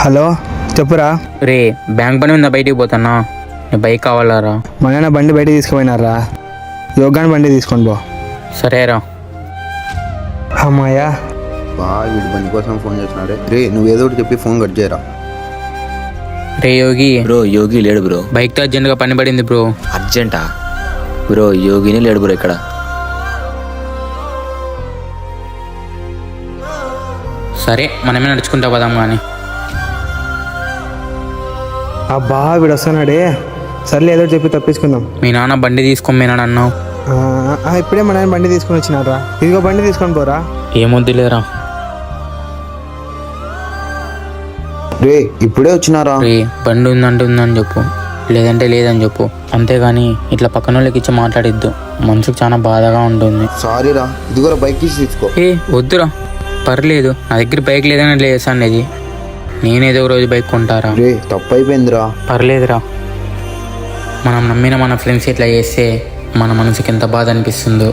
Hello చెప్పురా. రే bank పని ఉందా, బయటికి పోతున్నా. నీ బైక్ కావాలరా? మా నాన్న బండి బయటికి తీసుకుపోయినారా. యోగాని బండి తీసుకొని పో. సరేరా. అమ్మాయ్యా. వీడి బండి కోసం ఫోన్ చేస్తున్నాడే. రే నువ్వేదో ఒకటి చెప్పి ఫోన్ కట్ చేయరా. రే యోగి, బ్రో యోగి లేడు బ్రో. బైక్తో అర్జెంట్గా పని పడింది బ్రో. అర్జెంటా బ్రో? యోగిని లేడు బ్రో ఇక్కడ. సరే మనమే నడుచుకుంటా పోదాం కానీ. అబ్బా వీడు వస్తున్నాడే. సర్లే ఏదో ఒకటి చెప్పి తప్పించుకుందాం. మీ నాన్న బండి తీసుకోమేనాడు అన్నావు. ఇప్పుడే మా నాన్న బండి తీసుకొని వచ్చినారా. ఇదిగో బండి తీసుకొని పోరా. ఏమొద్దులేరా. రే ఇప్పుడే వచ్చినారా. రే బండి ఉందంటే ఉందని చెప్పు, లేదంటే లేదని చెప్పు. అంతేగాని ఇట్లా పక్కన వాళ్ళకి ఇచ్చి మాట్లాడిద్దు, మనసుకు చాలా బాధగా ఉంటుంది. సారీరా, ఇదిగోరా బైక్ తీసి తీసుకో. ఏ వద్దురా, పర్లేదు. నా దగ్గర బైక్ లేదని లేసాను. ఇది నేనేదో ఒక రోజు బైక్ కొంటారా. రే తప్పు అయిపోయిందిరా. పర్లేదురా. మనం నమ్మిన మన ఫ్రెండ్స్ ఇట్లా చేస్తే మన మనసుకి ఎంత బాధ అనిపిస్తుందో.